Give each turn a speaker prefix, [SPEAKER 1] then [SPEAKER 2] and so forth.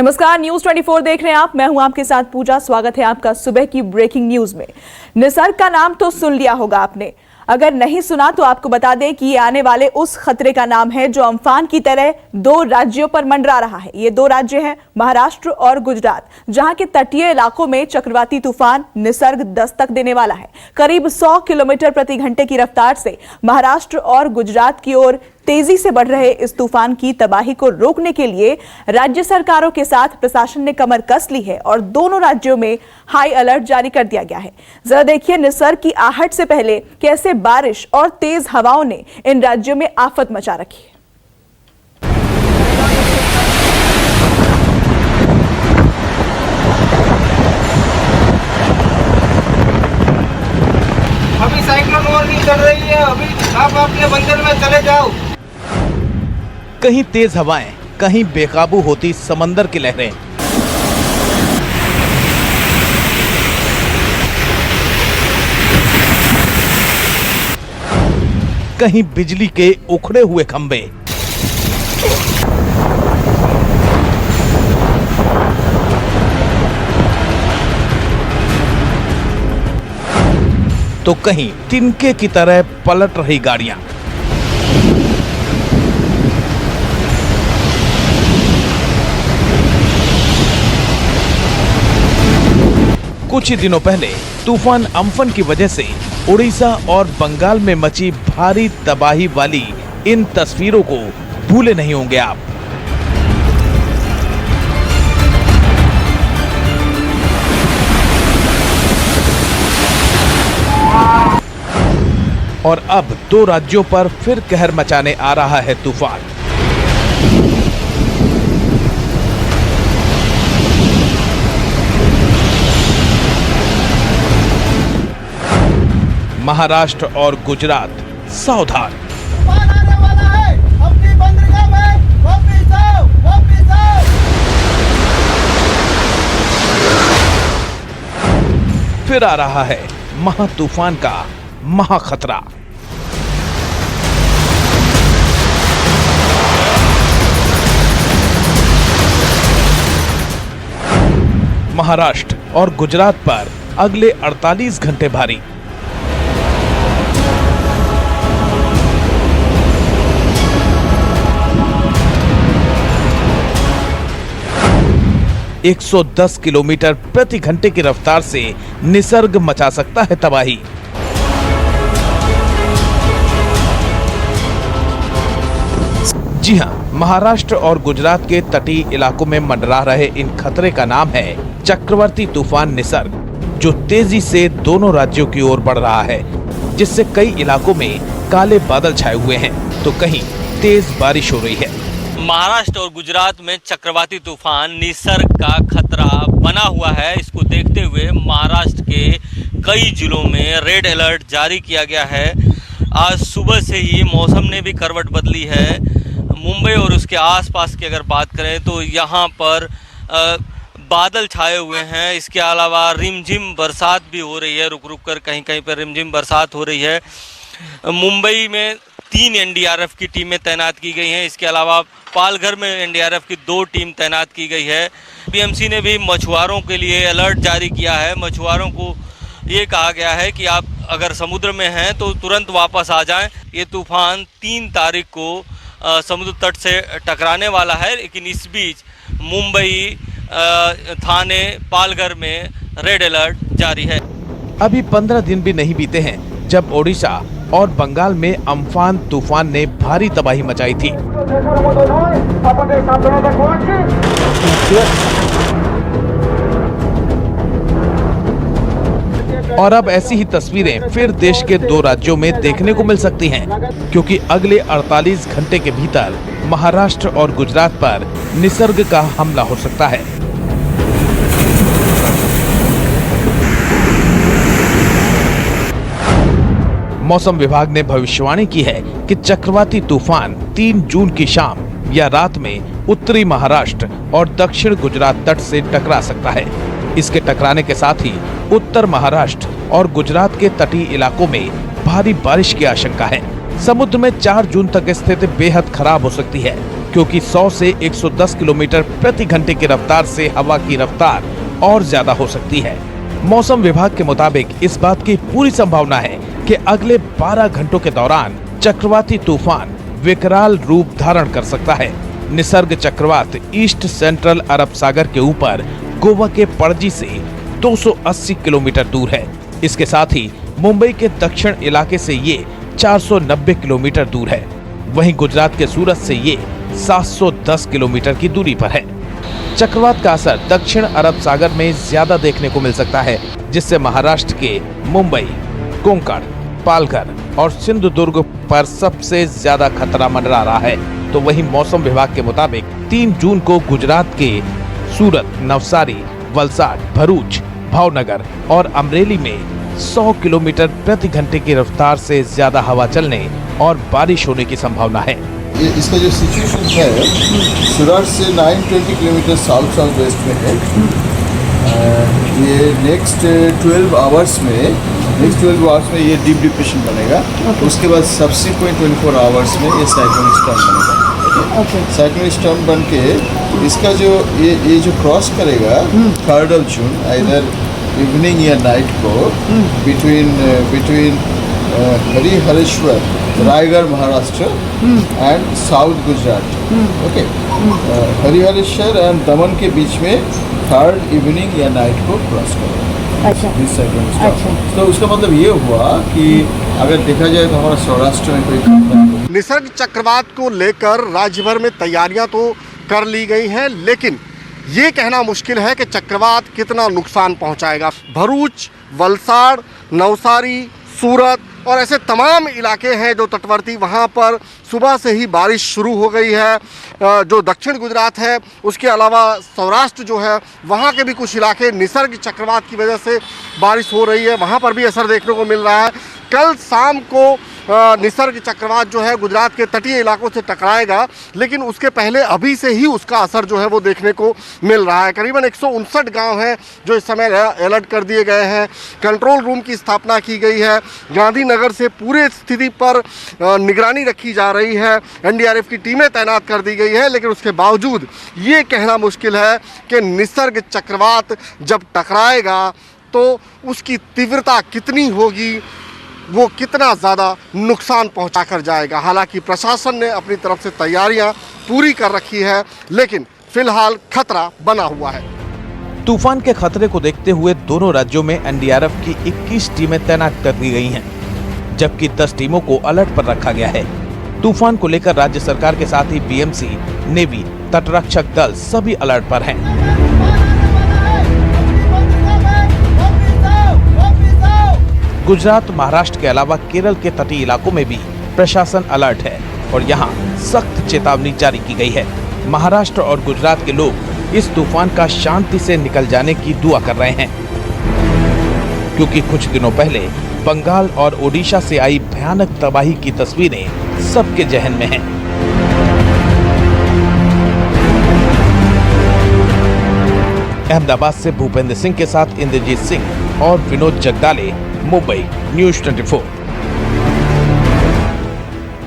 [SPEAKER 1] नमस्कार, न्यूज 24 देख रहे हैं आप। मैं हूं आपके साथ पूजा। स्वागत है आपका सुबह की ब्रेकिंग न्यूज में। निसर्ग का नाम तो सुन लिया होगा आपने, अगर नहीं सुना तो आपको बता दें कि ये आने वाले उस खतरे का नाम है जो अम्फान की तरह दो राज्यों पर मंडरा रहा है। ये दो राज्य हैं महाराष्ट्र और गुजरात, जहां के तटीय इलाकों में चक्रवाती तूफान निसर्ग दस्तक देने वाला है। करीब 100 किलोमीटर प्रति घंटे की रफ्तार से महाराष्ट्र और गुजरात की ओर तेजी से बढ़ रहे इस तूफान की तबाही को रोकने के लिए राज्य सरकारों के साथ प्रशासन ने कमर कस ली है और दोनों राज्यों में हाई अलर्ट जारी कर दिया गया है। जरा देखिए निसर्ग की आहट से पहले कैसे बारिश और तेज हवाओं ने इन राज्यों में आफत मचा रखी है।
[SPEAKER 2] अभी साइक्लोन वार्निंग चल रही है, अभी आप अपने मंदिर में चले जाओ।
[SPEAKER 3] कहीं तेज हवाएं, कहीं बेकाबू होती समंदर की लहरें। कहीं बिजली के उखड़े हुए खंभे। तो कहीं तिनके की तरह पलट रही गाड़ियां। कुछ ही दिनों पहले तूफान अम्फन की वजह से उड़ीसा और बंगाल में मची भारी तबाही वाली इन तस्वीरों को भूले नहीं होंगे आप। और अब दो राज्यों पर फिर कहर मचाने आ रहा है तूफान। महाराष्ट्र और गुजरात सावधान।
[SPEAKER 2] आने वाला है, अपनी बंदरगाह में वापस आओ, वापस आओ।
[SPEAKER 3] फिर आ रहा है महा तूफान का महा खतरा। महाराष्ट्र और गुजरात पर अगले 48 घंटे भारी। एक 110 किलोमीटर प्रति घंटे की रफ्तार से निसर्ग मचा सकता है तबाही। जी हां, महाराष्ट्र और गुजरात के तटीय इलाकों में मंडरा रहे इन खतरे का नाम है चक्रवाती तूफान निसर्ग, जो तेजी से दोनों राज्यों की ओर बढ़ रहा है, जिससे कई इलाकों में काले बादल छाए हुए हैं तो कहीं तेज बारिश हो रही है।
[SPEAKER 4] महाराष्ट्र और गुजरात में चक्रवाती तूफान निसर्ग का खतरा बना हुआ है। इसको देखते हुए महाराष्ट्र के कई जिलों में रेड अलर्ट जारी किया गया है। आज सुबह से ही मौसम ने भी करवट बदली है। मुंबई और उसके आसपास की अगर बात करें तो यहाँ पर बादल छाए हुए हैं। इसके अलावा रिमझिम बरसात भी हो रही है, रुक रुक कर कहीं कहीं पर रिमझिम बरसात हो रही है। मुंबई में 3 एनडीआरएफ की टीमें तैनात की गई हैं। इसके अलावा पालघर में एनडीआरएफ की 2 टीम तैनात की गई है। बीएमसी ने भी मछुआरों के लिए अलर्ट जारी किया है। मछुआरों को ये कहा गया है कि आप अगर समुद्र में हैं तो तुरंत वापस आ जाएं। ये तूफान 3 तारीख को समुद्र तट से टकराने वाला है, लेकिन इस बीच मुंबई, थाने, पालघर में रेड अलर्ट जारी है।
[SPEAKER 3] अभी 15 दिन भी नहीं बीते हैं जब ओडिशा और बंगाल में अम्फान तूफान ने भारी तबाही मचाई थी। और अब ऐसी ही तस्वीरें फिर देश के 2 राज्यों में देखने को मिल सकती हैं, क्योंकि अगले 48 घंटे के भीतर महाराष्ट्र और गुजरात पर निसर्ग का हमला हो सकता है। मौसम विभाग ने भविष्यवाणी की है कि चक्रवाती तूफान 3 जून की शाम या रात में उत्तरी महाराष्ट्र और दक्षिण गुजरात तट से टकरा सकता है। इसके टकराने के साथ ही उत्तर महाराष्ट्र और गुजरात के तटीय इलाकों में भारी बारिश की आशंका है। समुद्र में 4 जून तक स्थिति बेहद खराब हो सकती है, क्योंकि 100 से 110 किलोमीटर प्रति घंटे की रफ्तार से हवा की रफ्तार और ज्यादा हो सकती है। मौसम विभाग के मुताबिक इस बात की पूरी संभावना है कि अगले 12 घंटों के दौरान चक्रवाती तूफान विकराल रूप धारण कर सकता है। निसर्ग चक्रवात ईस्ट सेंट्रल अरब सागर के ऊपर गोवा के पणजी से 280 किलोमीटर दूर है। इसके साथ ही मुंबई के दक्षिण इलाके से ये 490 किलोमीटर दूर है। वहीं गुजरात के सूरत से ये 710 किलोमीटर की दूरी पर है। चक्रवात का असर दक्षिण अरब सागर में ज्यादा देखने को मिल सकता है, जिससे महाराष्ट्र के मुंबई, कोंकण, पालघर और सिंधुदुर्ग पर सबसे ज्यादा खतरा मंडरा रहा है। तो वहीं मौसम विभाग के मुताबिक 3 जून को गुजरात के सूरत, नवसारी, वलसाड, भरूच, भावनगर और अमरेली में 100 किलोमीटर प्रति घंटे की रफ्तार से ज्यादा हवा चलने और बारिश होने की संभावना है।
[SPEAKER 2] इसका जो सिचुएशन है सूरत से 920 किलोमीटर साउथ साउथ वेस्ट में है। ये नेक्स्ट 12 आवर्स में ये डीप डिप्रेशन बनेगा। उसके बाद सब्सिक्वेंट 24 आवर्स में ये साइक्लोनिक स्टॉर्म बनेगा। साइक्लोनिक स्टॉर्म बन के इसका जो ये जो क्रॉस करेगा 3 जून आइदर इवनिंग या नाइट को between Harihareshwar, Raigarh Maharashtra and south Gujarat. Okay, Harihareshwar and दमन के बीच में 3rd इवनिंग या नाइट को क्रॉस करेगा।
[SPEAKER 5] अच्छा।
[SPEAKER 2] तो उसका मतलब ये हुआ कि अगर देखा जाए तो हमारा सौराष्ट्र में कोई खतरा नहीं।
[SPEAKER 6] निसर्ग चक्रवात को लेकर राज्य भर में तैयारियां तो कर ली गई हैं, लेकिन ये कहना मुश्किल है कि चक्रवात कितना नुकसान पहुंचाएगा। भरूच, वलसाड, नवसारी, सूरत और ऐसे तमाम इलाके हैं जो तटवर्ती, वहाँ पर सुबह से ही बारिश शुरू हो गई है। जो दक्षिण गुजरात है, उसके अलावा सौराष्ट्र जो है, वहाँ के भी कुछ इलाके निसर्ग चक्रवात की वजह से बारिश हो रही है, वहाँ पर भी असर देखने को मिल रहा है। कल शाम को निसर्ग चक्रवात जो है गुजरात के तटीय इलाकों से टकराएगा, लेकिन उसके पहले अभी से ही उसका असर जो है वो देखने को मिल रहा है। करीबन 159 गांव हैं जो इस समय अलर्ट कर दिए गए हैं। कंट्रोल रूम की स्थापना की गई है। गांधीनगर से पूरे स्थिति पर निगरानी रखी जा रही है। एनडीआरएफ की टीमें तैनात कर दी गई है, लेकिन उसके बावजूद ये कहना मुश्किल है कि निसर्ग चक्रवात जब टकराएगा तो उसकी तीव्रता कितनी होगी, वो कितना ज़्यादा नुकसान पहुंचा कर जाएगा। हालांकि प्रशासन ने अपनी तरफ से तैयारियां पूरी कर रखी है, लेकिन फिलहाल खतरा बना हुआ है।
[SPEAKER 3] तूफान के खतरे को देखते हुए दोनों राज्यों में एनडीआरएफ की 21 टीमें तैनात कर दी गई हैं, जबकि 10 टीमों को अलर्ट पर रखा गया है। तूफान को लेकर राज्य सरकार के साथ ही बीएमसी, नेवी, तटरक्षक दल सभी अलर्ट पर हैं। गुजरात, महाराष्ट्र के अलावा केरल के तटीय इलाकों में भी प्रशासन अलर्ट है और यहाँ सख्त चेतावनी जारी की गई है। महाराष्ट्र और गुजरात के लोग इस तूफान का शांति से निकल जाने की दुआ कर रहे हैं, क्योंकि कुछ दिनों पहले बंगाल और ओडिशा से आई भयानक तबाही की तस्वीरें सबके जहन में हैं। अहमदाबाद से भूपेंद्र सिंह के साथ इंद्रजीत सिंह और विनोद जगदाले, मुंबई, न्यूज़ 24।